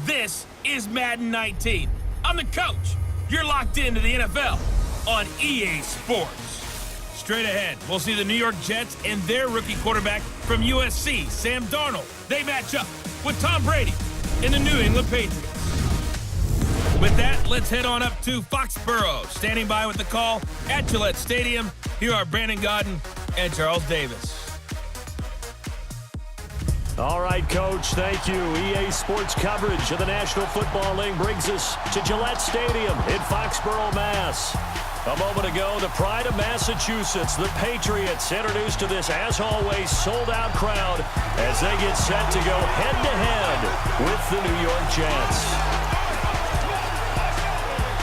This is Madden 19. I'm the coach. You're locked into the NFL on EA Sports. Straight ahead, we'll see the New York Jets and their rookie quarterback from USC, Sam Darnold. They match up with Tom Brady and the New England Patriots. With that, let's head on up to Foxborough. Standing by with the call at Gillette Stadium, here are Brandon Gaudin and Charles Davis. All right, Coach, thank you. EA Sports coverage of the National Football League brings us to Gillette Stadium in Foxborough, Mass. A moment ago, the pride of Massachusetts, the Patriots, introduced to this, as always, sold-out crowd as they get set to go head-to-head with the New York Jets.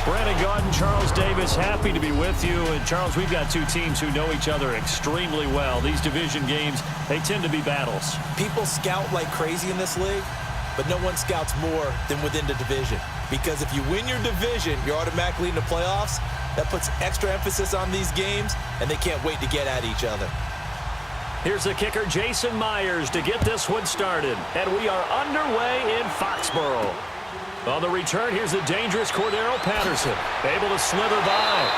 Brandon Gaudin, Charles Davis, happy to be with you. And, Charles, we've got two teams who know each other extremely well. These division games, they tend to be battles. People scout like crazy in this league, but no one scouts more than within the division. Because if you win your division, you're automatically in the playoffs. That puts extra emphasis on these games, and they can't wait to get at each other. Here's the kicker, Jason Myers, to get this one started. And we are underway in Foxborough. On the return, here's the dangerous Cordero Patterson, able to slither by.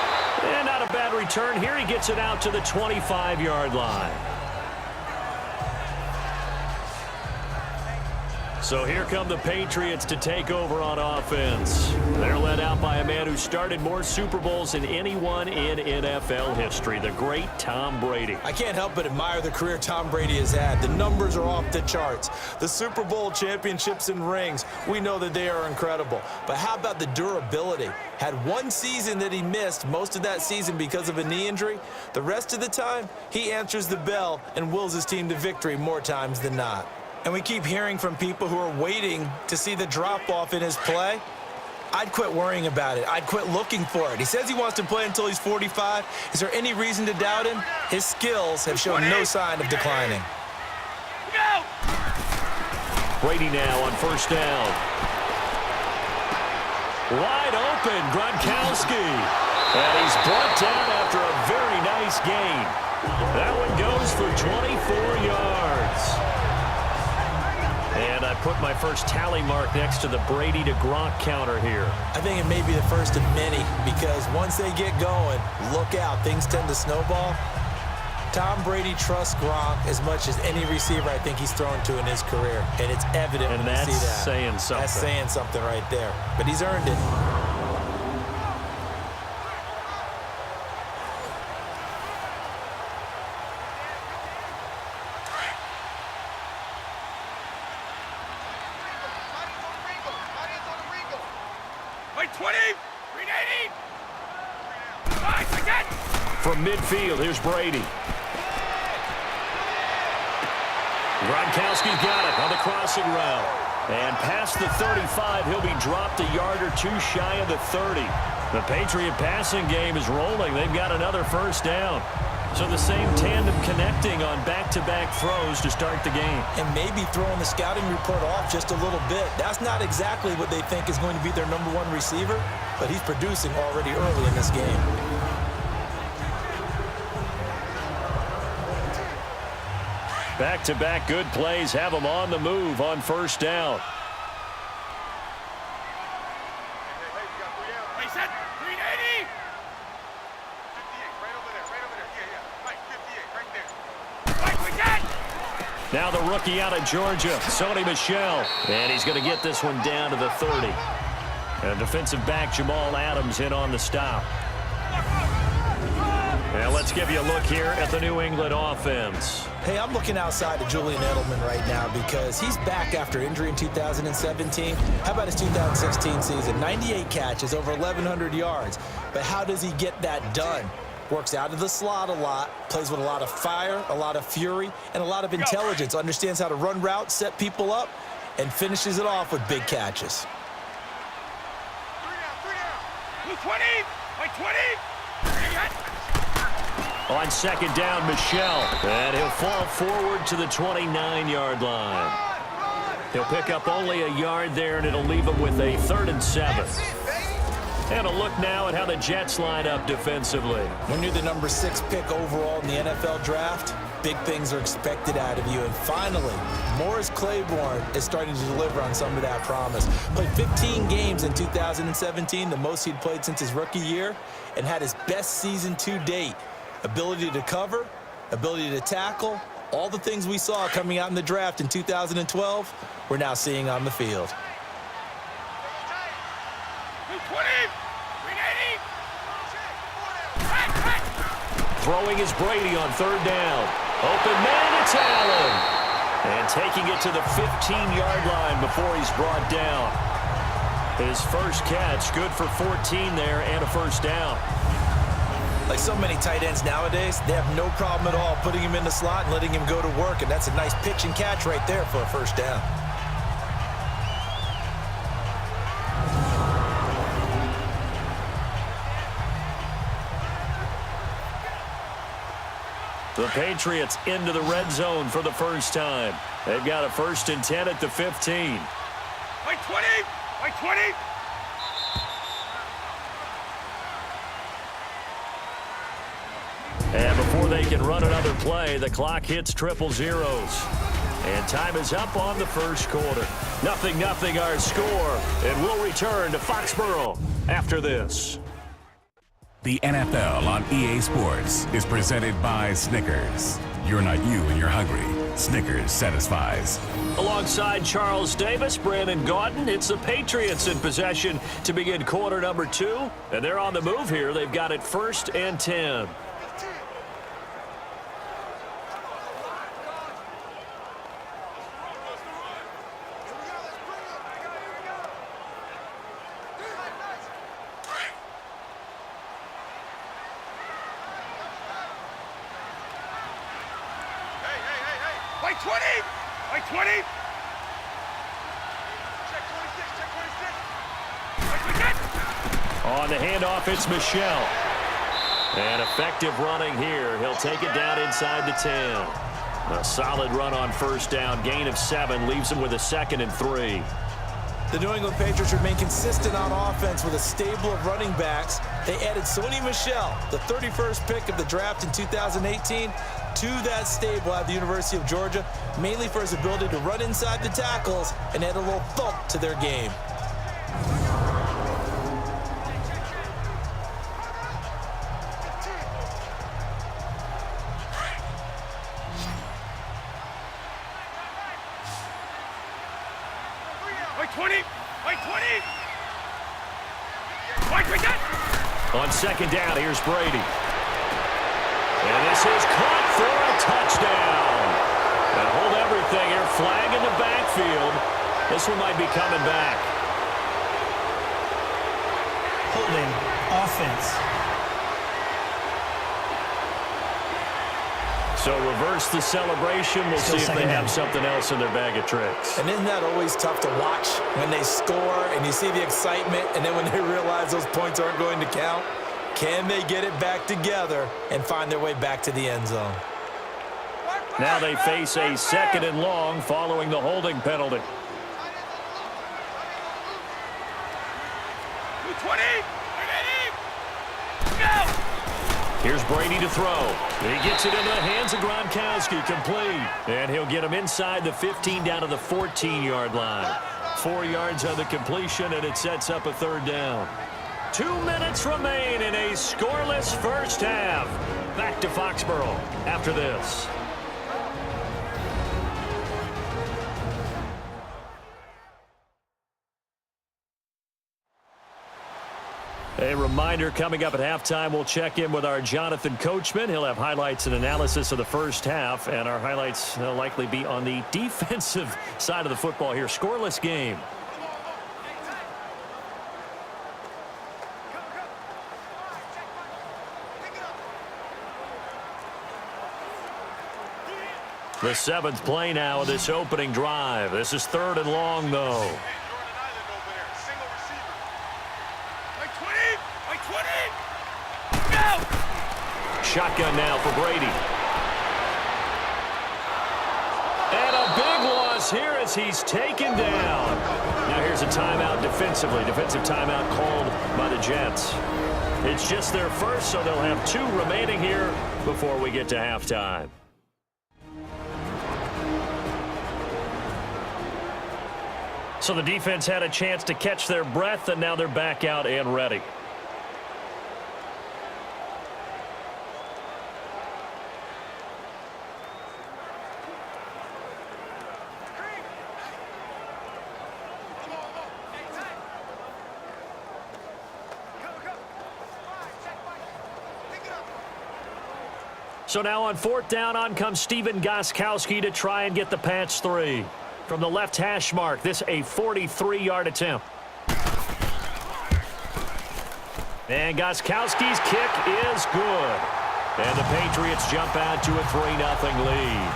And not a bad return here. He gets it out to the 25-yard line. So here come the Patriots to take over on offense. They're led out by a man who started more Super Bowls than anyone in NFL history, the great Tom Brady. I can't help but admire the career Tom Brady has had. The numbers are off the charts. The Super Bowl championships and rings, we know that they are incredible. But how about the durability? Had one season that he missed, most of that season because of a knee injury. The rest of the time, he answers the bell and wills his team to victory more times than not. And we keep hearing from people who are waiting to see the drop-off in his play. I'd quit worrying about it. I'd quit looking for it. He says he wants to play until he's 45. Is there any reason to doubt him? His skills have shown no sign of declining. Brady now on first down. Wide open, Gronkowski. And he's brought down after a very nice gain. That one goes for 24 yards. And I put my first tally mark next to the Brady to Gronk counter here. I think it may be the first of many because once they get going, look out, things tend to snowball. Tom Brady trusts Gronk as much as any receiver I think he's thrown to in his career. And it's evident when you see that. And that's saying something. That's saying something right there. But he's earned it. From midfield, here's Brady. Gronkowski's got it on the crossing route. And past the 35, he'll be dropped a yard or two shy of the 30. The Patriot passing game is rolling. They've got another first down. So the same tandem connecting on back-to-back throws to start the game. And maybe throwing the scouting report off just a little bit. That's not exactly what they think is going to be their #1 receiver, but he's producing already early in this game. Back-to-back good plays have them on the move on first down. Hey, set, 380. 58, right over there, yeah. Mike, 58, right there. Mike, we got. Now the rookie out of Georgia, Sony Michel. And he's going to get this one down to the 30. And defensive back Jamal Adams in on the stop. Now let's give you a look here at the New England offense. Hey, I'm looking outside of Julian Edelman right now because he's back after injury in 2017. How about his 2016 season? 98 catches, over 1,100 yards. But how does he get that done? Works out of the slot a lot, plays with a lot of fire, a lot of fury, and a lot of intelligence. Understands how to run routes, set people up, and finishes it off with big catches. 20, like 20. On second down, Michel. And he'll fall forward to the 29-yard line. He'll pick up only a yard there, and it'll leave him with a 3rd and 7. And a look now at how the Jets line up defensively. When you're the #6 pick overall in the NFL draft, big things are expected out of you. And finally, Morris Claiborne is starting to deliver on some of that promise. Played 15 games in 2017, the most he'd played since his rookie year, and had his best season to date. Ability to cover, ability to tackle, all the things we saw coming out in the draft in 2012, we're now seeing on the field. 220, 380. Throwing is Brady on third down. Open man, it's Allen. And taking it to the 15-yard line before he's brought down. His first catch, good for 14 there and a first down. Like so many tight ends nowadays, they have no problem at all putting him in the slot and letting him go to work, and that's a nice pitch and catch right there for a first down. The Patriots into the red zone for the first time. They've got a 1st and 10 at the 15. By 20, by 20. And before they can run another play, the clock hits triple zeros. And time is up on the first quarter. 0-0 our score. And we'll return to Foxborough after this. The NFL on EA Sports is presented by Snickers. You're not you when you're hungry. Snickers satisfies. Alongside Charles Davis, Brandon Gaudin, it's the Patriots in possession to begin quarter number 2. And they're on the move here. They've got it 1st and 10. By 20, by 20. Check 26, check 26. By 26. On the handoff, it's Michelle. And effective running here. He'll take it down inside the 10. A solid run on first down. Gain of 7 leaves him with a 2nd and 3. The New England Patriots remain consistent on offense with a stable of running backs. They added Sony Michel, the 31st pick of the draft in 2018, to that stable at the University of Georgia, mainly for his ability to run inside the tackles and add a little thump to their game. By 20, by 20. By 20. On second down, here's Brady. And this is caught for a touchdown. And hold everything here. Flag in the backfield. This one might be coming back. Holding offense. So reverse the celebration. We'll see if they have something else in their bag of tricks. And isn't that always tough to watch when they score and you see the excitement, and then when they realize those points aren't going to count? Can they get it back together and find their way back to the end zone? Now they face a 2nd and long following the holding penalty. 20. Go. Here's Brady to throw. He gets it into the hands of Gronkowski, complete. And he'll get him inside the 15 down to the 14-yard line. 4 yards on the completion, and it sets up a 3rd down. 2 minutes remain in a scoreless first half. Back to Foxborough after this. A reminder, coming up at halftime, we'll check in with our Jonathan Coachman. He'll have highlights and analysis of the first half, and our highlights will likely be on the defensive side of the football here. Scoreless game. The 7th play now of this opening drive. This is 3rd and long, though. Shotgun now for Brady. And a big loss here as he's taken down. Now here's a timeout defensively. Defensive timeout called by the Jets. It's just their first, so they'll have 2 remaining here before we get to halftime. So the defense had a chance to catch their breath, and now they're back out and ready. So now on 4th down, on comes Stephen Gostkowski to try and get the Pats 3. From the left hash mark, this a 43-yard attempt. And Gostkowski's kick is good. And the Patriots jump out to a 3-0 lead.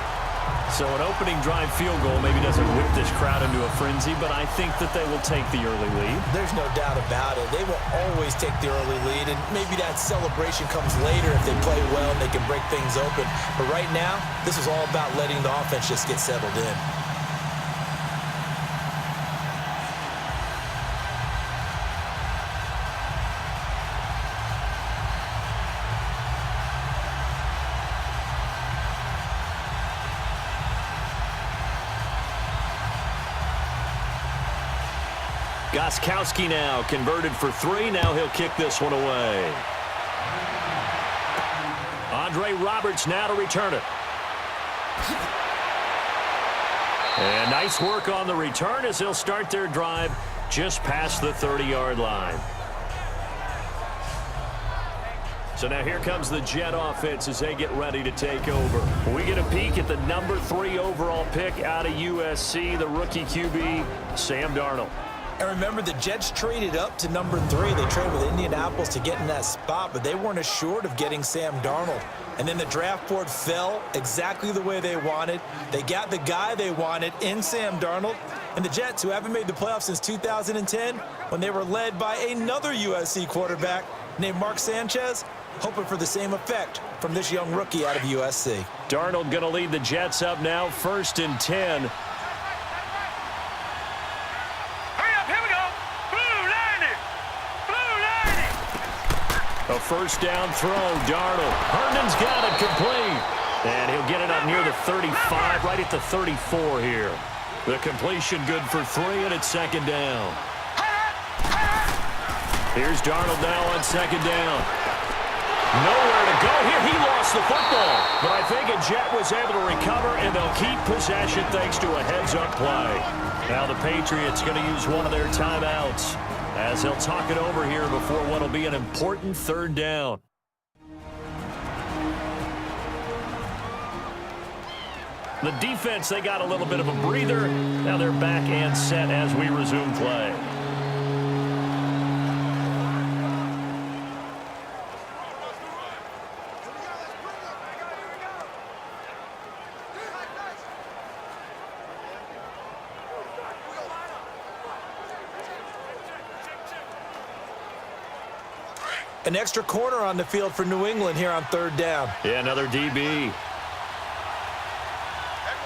So an opening drive field goal maybe doesn't whip this crowd into a frenzy, but I think that they will take the early lead. There's no doubt about it. They will always take the early lead, and maybe that celebration comes later if they play well and they can break things open. But right now, this is all about letting the offense just get settled in. Gostkowski now converted for 3. Now he'll kick this one away. Andre Roberts now to return it. And nice work on the return as they'll start their drive just past the 30-yard line. So now here comes the Jet offense as they get ready to take over. We get a peek at the number 3 overall pick out of USC, the rookie QB, Sam Darnold. And remember, the Jets traded up to number 3. They traded with Indianapolis to get in that spot, but they weren't assured of getting Sam Darnold. And then the draft board fell exactly the way they wanted. They got the guy they wanted in Sam Darnold. And the Jets, who haven't made the playoffs since 2010, when they were led by another USC quarterback named Mark Sanchez, hoping for the same effect from this young rookie out of USC. Darnold going to lead the Jets up now, 1st and 10. A first down throw, Darnold. Herndon's got it complete. And he'll get it up near the 35, right at the 34 here. The completion good for 3, and it's 2nd down. Here's Darnold now on 2nd down. Nowhere to go here. He lost the football. But I think a Jet was able to recover, and they'll keep possession thanks to a heads-up play. Now the Patriots going to use one of their timeouts as they'll talk it over here before what will be an important 3rd down. The defense, they got a little bit of a breather. Now they're back and set as we resume play. An extra corner on the field for New England here on 3rd down. Yeah, another DB. Here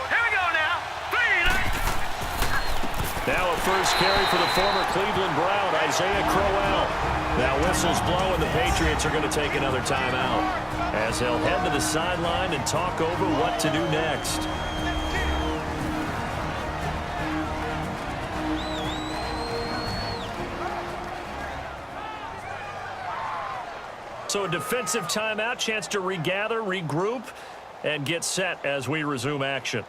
we go now. 3. Now a first carry for the former Cleveland Brown, Isaiah Crowell. Now whistles blow, and the Patriots are going to take another timeout as they'll head to the sideline and talk over what to do next. So a defensive timeout, chance to regather, regroup, and get set as we resume action.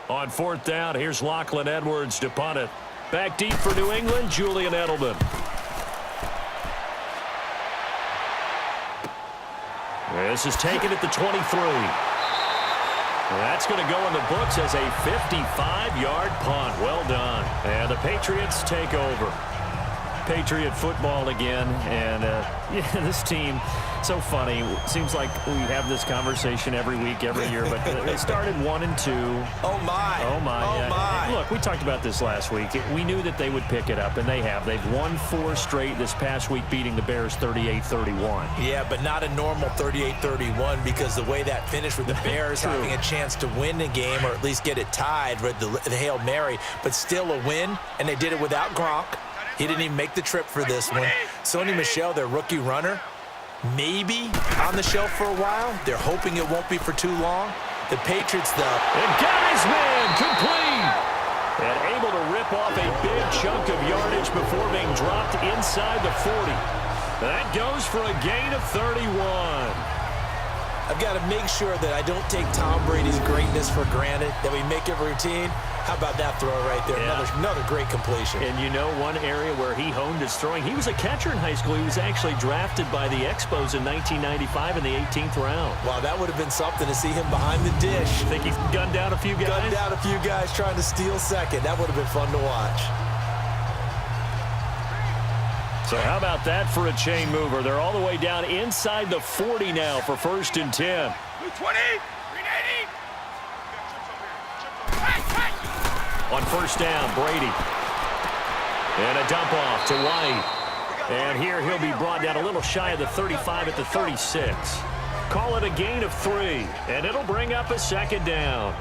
On 4th down, here's Lachlan Edwards to punt it. Back deep for New England, Julian Edelman. This is taken at the 23. That's going to go in the books as a 55-yard punt. Well done. And the Patriots take over. Patriot football again, and yeah, this team, so funny. Seems like we have this conversation every week, every year, but they started 1-2. Oh, my. Oh, my. Oh, yeah. my. And look, we talked about this last week. We knew that they would pick it up, and they have. They've won 4 straight this past week, beating the Bears 38-31. Yeah, but not a normal 38-31 because the way that finished with the Bears having a chance to win the game or at least get it tied with the Hail Mary, but still a win, and they did it without Gronk. He didn't even make the trip for this one. Sony Michel, their rookie runner, maybe on the shelf for a while. They're hoping it won't be for too long. The Patriots, though. And got his man complete. And able to rip off a big chunk of yardage before being dropped inside the 40. That goes for a gain of 31. I've got to make sure that I don't take Tom Brady's greatness for granted, that we make it routine. How about that throw right there? Yeah. Another great completion. And you know one area where he honed his throwing? He was a catcher in high school. He was actually drafted by the Expos in 1995 in the 18th round. Wow, that would have been something to see him behind the dish. Think he gunned down a few guys? Gunned down a few guys trying to steal second. That would have been fun to watch. So how about that for a chain mover? They're all the way down inside the 40 now for 1st and 10. 220, 380. On 1st down, Brady. And a dump off to White. And here he'll be brought down a little shy of the 35 at the 36. Call it a gain of 3, and it'll bring up a 2nd down.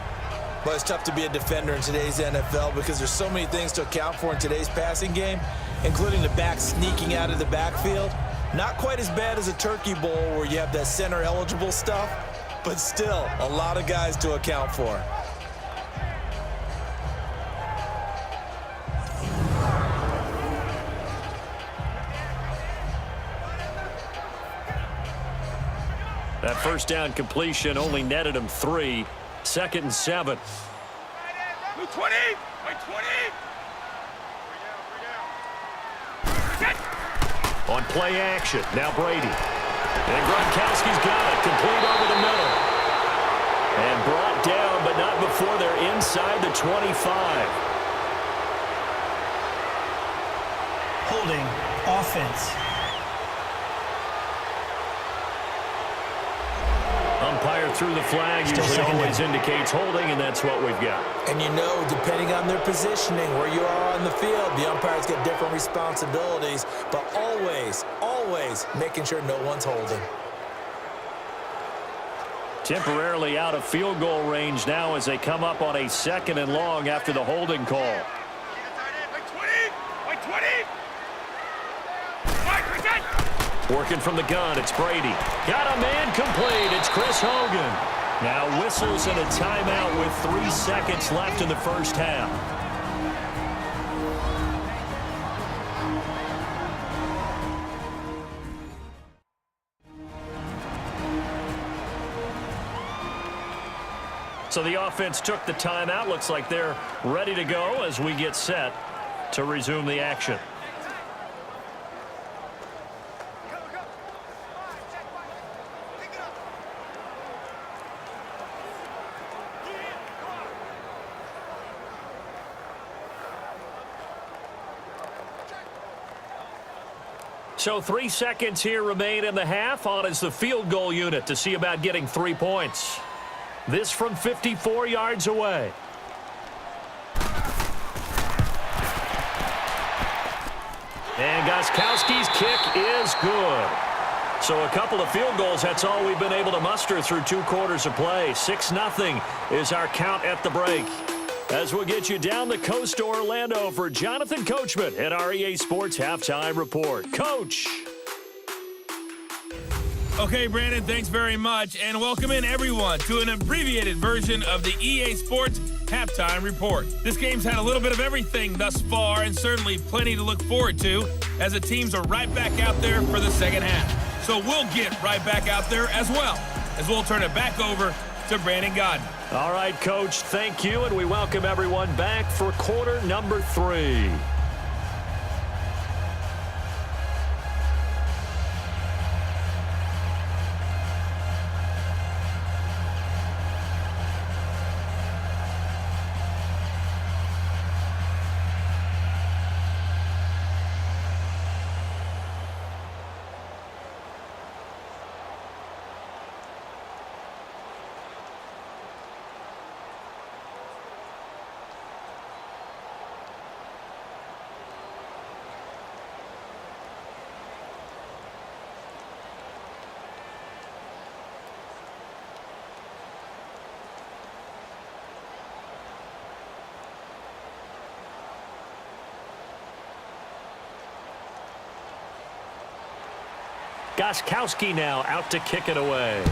Well, it's tough to be a defender in today's NFL because there's so many things to account for in today's passing game, including the back sneaking out of the backfield. Not quite as bad as a turkey bowl where you have that center eligible stuff, but still a lot of guys to account for. That 1st down completion only netted him 3. 2nd and 7. 220, 20. On play action, now Brady. And Gronkowski's got it, complete over the middle. And brought down, but not before they're inside the 25. Holding offense. Umpire threw the flag, usually always indicates holding, and that's what we've got. And you know, depending on their positioning, where you are on the field, the umpires get different responsibilities, but always, always making sure no one's holding. Temporarily out of field goal range now as they come up on a 2nd and long after the holding call. Working from the gun, it's Brady. Got a man complete. It's Chris Hogan. Now whistles and a timeout with 3 seconds left in the 1st half. So the offense took the timeout. Looks like they're ready to go as we get set to resume the action. So 3 seconds here remain in the half. On is the field goal unit to see about getting 3 points. This from 54 yards away. And Gostkowski's kick is good. So a couple of field goals, that's all we've been able to muster through 2 quarters of play. 6-0 is our count at the break. As we'll get you down the coast to Orlando for Jonathan Coachman at our EA Sports Halftime Report. Coach. Okay, Brandon, thanks very much, and welcome in everyone to an abbreviated version of the EA Sports Halftime Report. This game's had a little bit of everything thus far, and certainly plenty to look forward to, as the teams are right back out there for the 2nd half. So we'll get right back out there as well, as we'll turn it back over to Brandon Godden. All right, Coach, thank you, and we welcome everyone back for quarter number 3. Gostkowski now out to kick it away.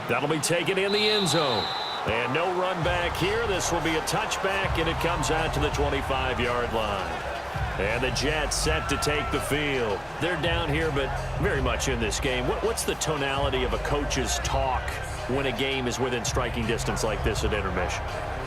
That'll be taken in the end zone. And no run back here. This will be a touchback, and it comes out to the 25-yard line. And the Jets set to take the field. They're down here, but very much in this game. What's the tonality of a coach's talk when a game is within striking distance like this at intermission?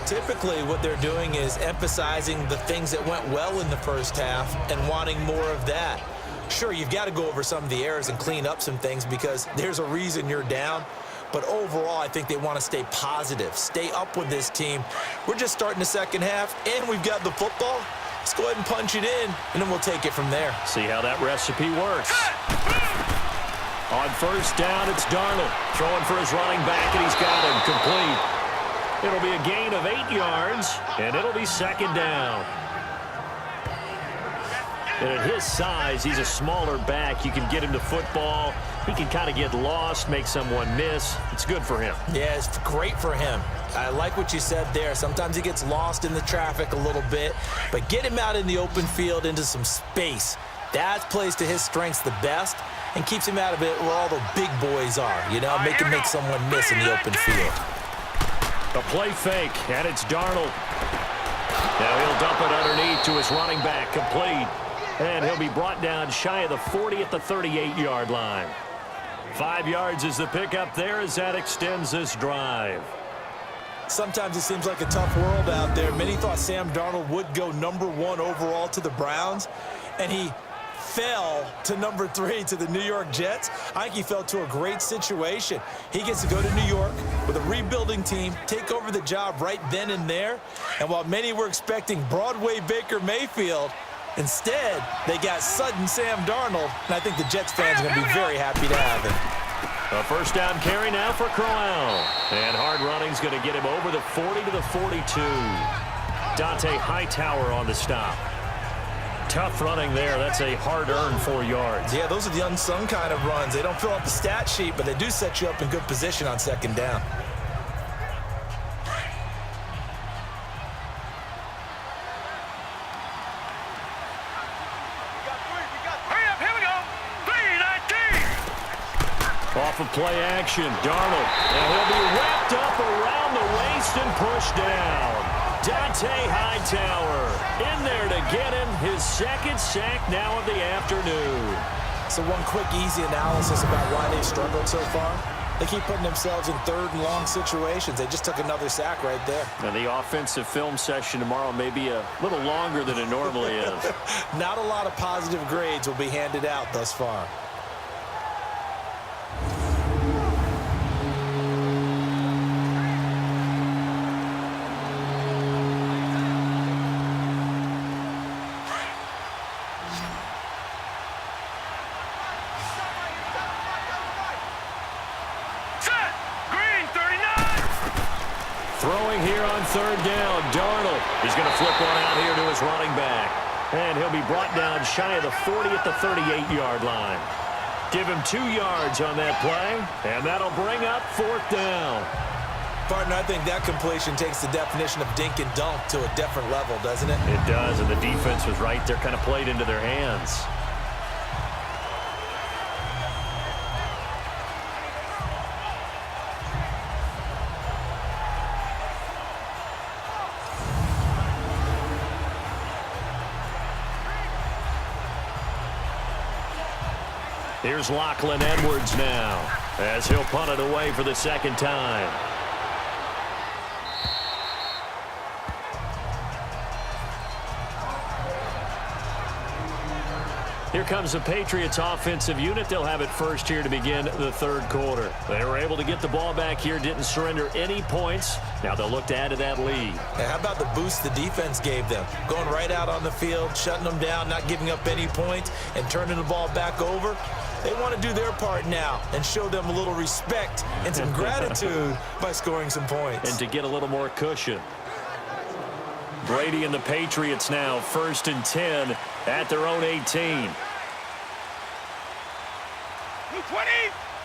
Typically, what they're doing is emphasizing the things that went well in the first half and wanting more of that. Sure, you've got to go over some of the errors and clean up some things because there's a reason you're down. But overall, I think they want to stay positive, stay up with this team. We're just starting the second half, and we've got the football. Let's go ahead and punch it in, and then we'll take it from there. See how that recipe works. On first down, it's Darnold throwing for his running back, and he's got him complete. It'll be a gain of 8 yards, and it'll be second down. And at his size, he's a smaller back. You can get him to football. He can kind of get lost, make someone miss. It's good for him. Yeah, it's great for him. I like what you said there. Sometimes he gets lost in the traffic a little bit, but get him out in the open field into some space. That plays to his strengths the best and keeps him out of it where all the big boys are, you know, make him make someone miss in the open field. A play fake, and it's Darnold. Now he'll dump it underneath to his running back, complete. And he'll be brought down shy of the 40 at the 38-yard line. 5 yards is the pickup there as that extends this drive. Sometimes it seems like a tough world out there. Many thought Sam Darnold would go #1 overall to the Browns, and he fell to #3 to the New York Jets. I think he fell to a great situation. He gets to go to New York with a rebuilding team, take over the job right then and there. And while many were expecting Broadway Baker Mayfield, instead, they got sudden Sam Darnold, and I think the Jets fans are going to be very happy to have him. A first down carry now for Crowell. And hard running's going to get him over the 40 to the 42. Dante Hightower on the stop. Tough running there. That's a hard-earned 4 yards. Yeah, those are the unsung kind of runs. They don't fill up the stat sheet, but they do set you up in good position on second down. Off of play action, Darnold. And he'll be wrapped up around the waist and pushed down. Dante Hightower in there to get him his second sack now of the afternoon. So one quick, easy analysis about why they've struggled so far. They keep putting themselves in third and long situations. They just took another sack right there. And the offensive film session tomorrow may be a little longer than it normally is. Not a lot of positive grades will be handed out thus far. Throwing here on third down, Darnold. He's going to flip one out here to his running back. And he'll be brought down shy of the 40 at the 38-yard line. Give him 2 yards on that play, and that'll bring up fourth down. Partner, I think that completion takes the definition of dink and dunk to a different level, doesn't it? It does, and the defense was right there, kind of played into their hands. Here's Lachlan Edwards now as he'll punt it away for the second time. Here comes the Patriots offensive unit. They'll have it first here to begin the third quarter. They were able to get the ball back here, didn't surrender any points. Now they'll look to add to that lead. And how about the boost the defense gave them? Going right out on the field, shutting them down, not giving up any points, and turning the ball back over. They want to do their part now and show them a little respect and some gratitude by scoring some points. And to get a little more cushion. Brady and the Patriots now, 1st and 10 at their own 18. 20,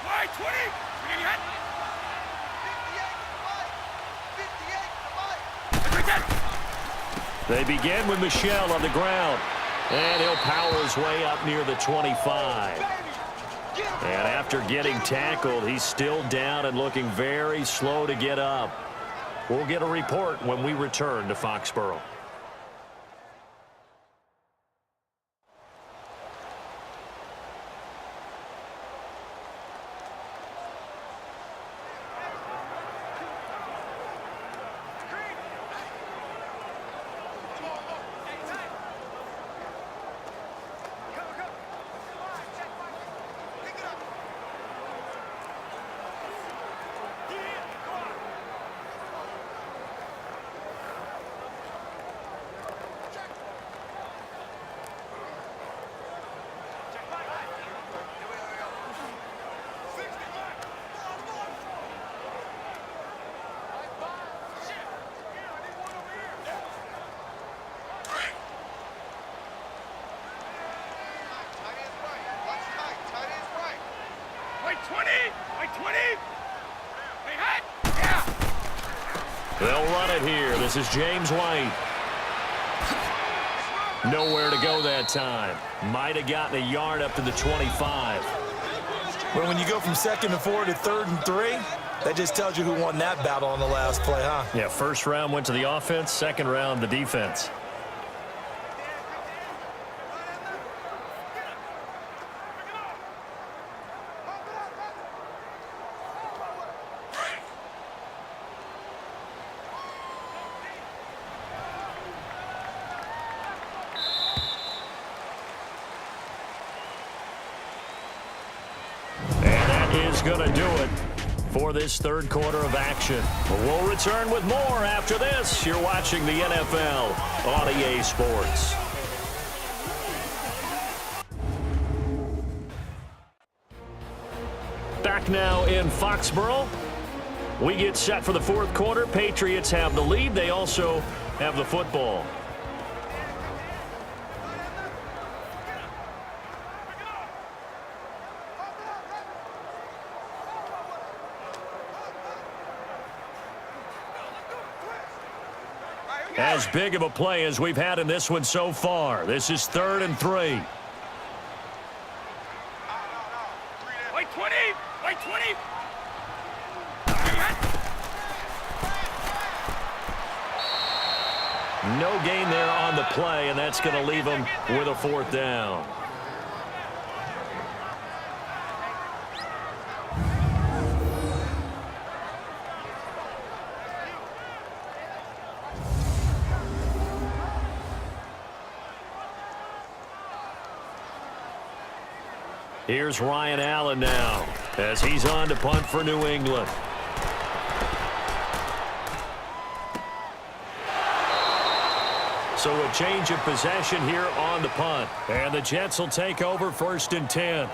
wide 20. They begin with Michelle on the ground. And he'll power his way up near the 25. And after getting tackled, he's still down and looking very slow to get up. We'll get a report when we return to Foxborough. They'll run it here. This is James White. Nowhere to go that time. Might have gotten a yard up to the 25. Well, when you go from 2nd and 4 to 3rd and 3, that just tells you who won that battle on the last play, huh? Yeah, first round went to the offense, second round the defense. Going to do it for this third quarter of action. We'll return with more after this. You're watching the NFL on EA Sports. Back now in Foxborough. We get set for the fourth quarter. Patriots have the lead. They also have the football. As big of a play as we've had in this one so far. This is 3rd and 3. Like 20! Like 20! No gain there on the play, and that's going to leave them with a 4th down. Here's Ryan Allen now as he's on to punt for New England. So a change of possession here on the punt. And the Jets will take over 1st and 10.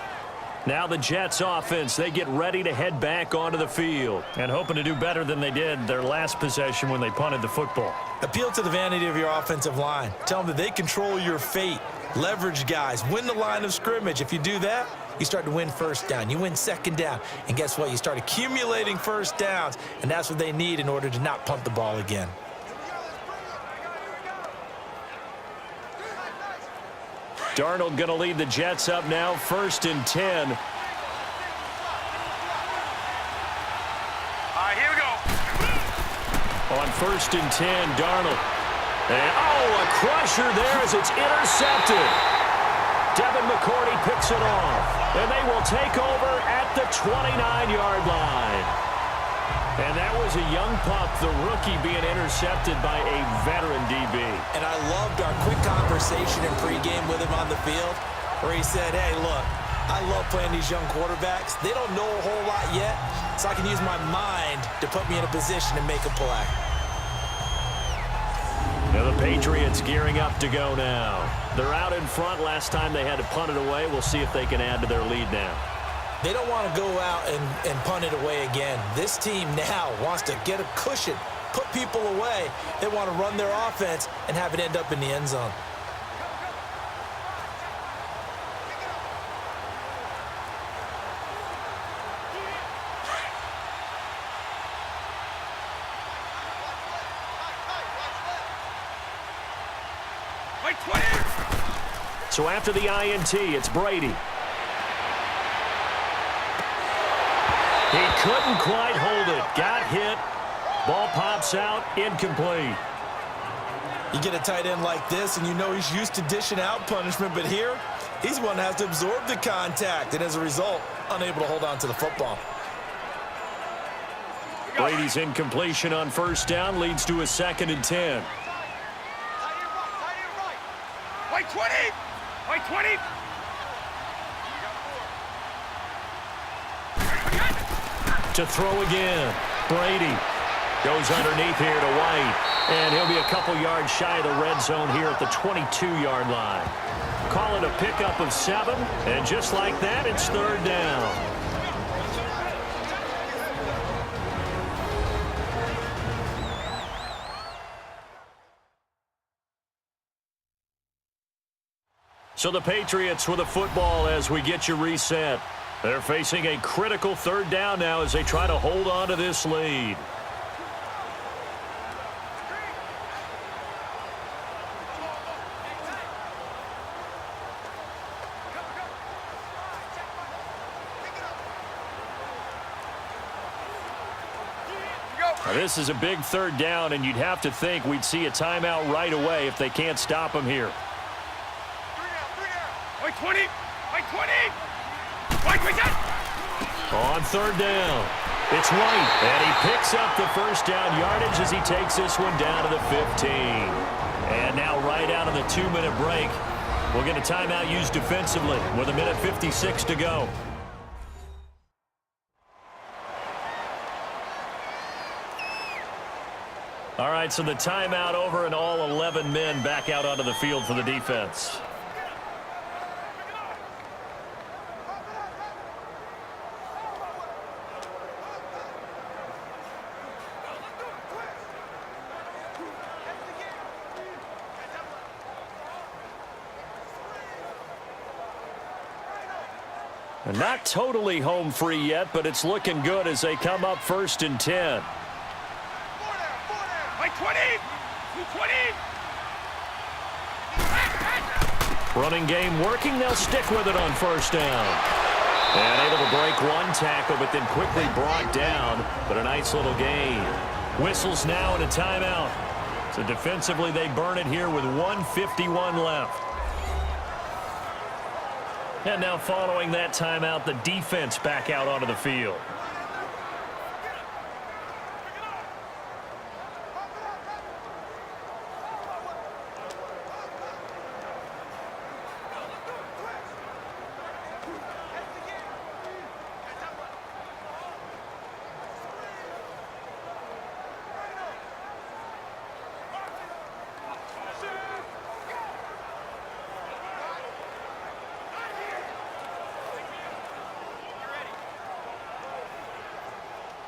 Now the Jets offense, they get ready to head back onto the field and hoping to do better than they did their last possession when they punted the football. Appeal to the vanity of your offensive line. Tell them that they control your fate. Leverage guys. Win the line of scrimmage. If you do that, you start to win 1st down. You win 2nd down. And guess what? You start accumulating 1st downs. And that's what they need in order to not punt the ball again. Darnold going to lead the Jets up now, 1st and 10. Here we go. On 1st and 10, Darnold. And, a crusher there as it's intercepted. Devin McCourty picks it off. And they will take over at the 29-yard line. And that was a young pup, the rookie, being intercepted by a veteran DB. And I loved our quick conversation in pregame with him on the field where he said, hey, look, I love playing these young quarterbacks. They don't know a whole lot yet, so I can use my mind to put me in a position to make a play. Now the Patriots gearing up to go now. They're out in front. Last time they had to punt it away. We'll see if they can add to their lead now. They don't want to go out and punt it away again. This team now wants to get a cushion, put people away. They want to run their offense and have it end up in the end zone. Like 20! So after the INT, it's Brady. He couldn't quite hold it. Got hit. Ball pops out. Incomplete. You get a tight end like this, and you know he's used to dishing out punishment, but here, he's one that has to absorb the contact, and as a result, unable to hold on to the football. Brady's incompletion on first down leads to a 2nd and 10. White 20! White 20! To throw again. Brady goes underneath here to White. And he'll be a couple yards shy of the red zone here at the 22-yard line. Call it a pickup of 7. And just like that, it's 3rd down. So the Patriots with the football as we get you reset. They're facing a critical 3rd down now as they try to hold on to this lead. Now this is a big 3rd down, and you'd have to think we'd see a timeout right away if they can't stop him here. White 20! White 20! White, we got! On 3rd down, it's White, and he picks up the first down yardage as he takes this one down to the 15. And now right out of the 2-minute break, we'll get a timeout used defensively with 1:56 to go. All right, so the timeout over and all 11 men back out onto the field for the defense. Not totally home free yet, but it's looking good as they come up 1st and 10. White 20! 220! Running game working. They'll stick with it on 1st down. And able to break one tackle, but then quickly brought down. But a nice little gain. Whistles now and a timeout. So defensively, they burn it here with 1:51 left. And now following that timeout, the defense back out onto the field.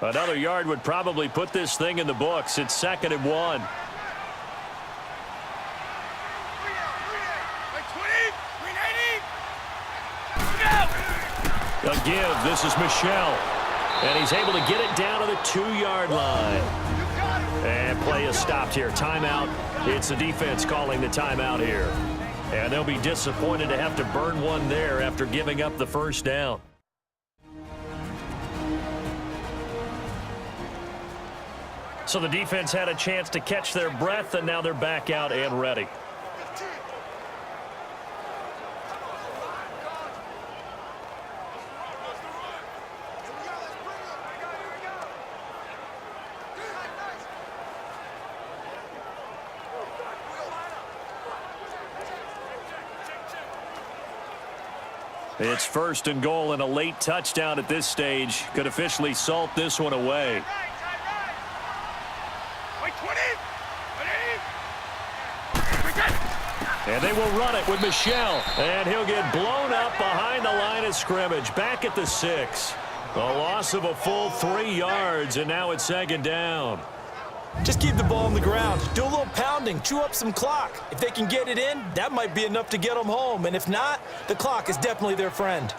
Another yard would probably put this thing in the books. It's 2nd and 1. A give. This is Michelle. And he's able to get it down to the 2-yard line. And play is stopped here. Timeout. It's the defense calling the timeout here. And they'll be disappointed to have to burn one there after giving up the first down. So the defense had a chance to catch their breath, and now they're back out and ready. It's 1st and goal, and a late touchdown at this stage could officially salt this one away. And they will run it with Michelle. And he'll get blown up behind the line of scrimmage. Back at the 6. A loss of a full 3 yards, and now it's 2nd down. Just keep the ball on the ground. Do a little pounding. Chew up some clock. If they can get it in, that might be enough to get them home. And if not, the clock is definitely their friend.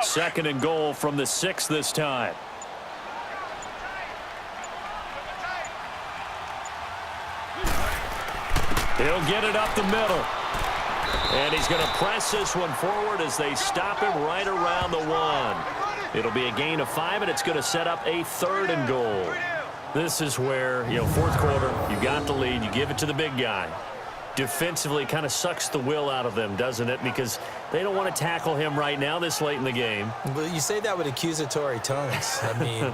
Second and goal from the 6 this time. He'll get it up the middle. And he's going to press this one forward as they stop him right around the 1. It'll be a gain of 5, and it's going to set up a 3rd and goal. This is where, fourth quarter, you got the lead, you give it to the big guy. Defensively kind of sucks the will out of them, doesn't it? Because they don't want to tackle him right now this late in the game. Well, you say that with accusatory tones. I mean,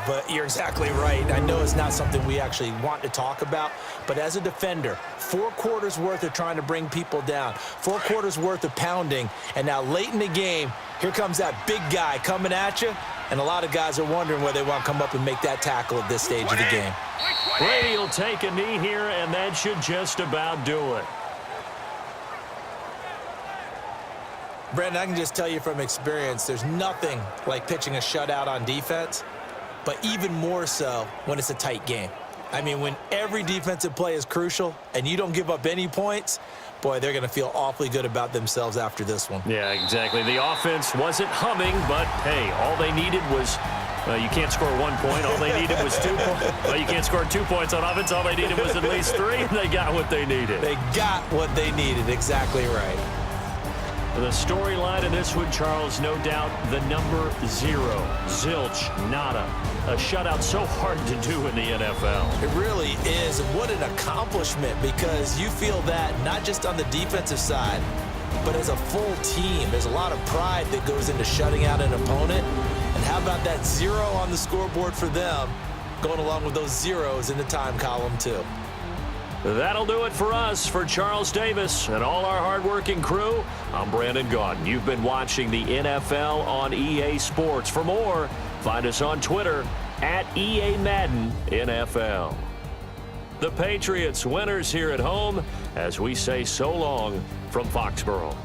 but you're exactly right. I know it's not something we actually want to talk about, but as a defender, 4 quarters worth of trying to bring people down, 4 quarters worth of pounding, and now late in the game, here comes that big guy coming at you, and a lot of guys are wondering whether they want to come up and make that tackle at this stage of the game. Brady will take a knee here, and that should just about do it. Brandon, I can just tell you from experience, there's nothing like pitching a shutout on defense, but even more so when it's a tight game. I mean, when every defensive play is crucial and you don't give up any points, boy, they're going to feel awfully good about themselves after this one. Yeah, exactly. The offense wasn't humming, but, hey, all they needed was you can't score 1 point. All they needed was 2 points. Well, you can't score 2 points on offense. All they needed was at least 3, and they got what they needed. They got what they needed. Exactly right. The storyline in this one, Charles, no doubt the number 0. Zilch, nada. A shutout so hard to do in the NFL. It really is. And what an accomplishment, because you feel that not just on the defensive side, but as a full team. There's a lot of pride that goes into shutting out an opponent. And how about that 0 on the scoreboard for them, going along with those zeros in the time column, too. That'll do it for us. For Charles Davis and all our hardworking crew, I'm Brandon Gaudin. You've been watching the NFL on EA Sports. For more, find us on Twitter at EA Madden NFL. The Patriots winners here at home as we say so long from Foxborough.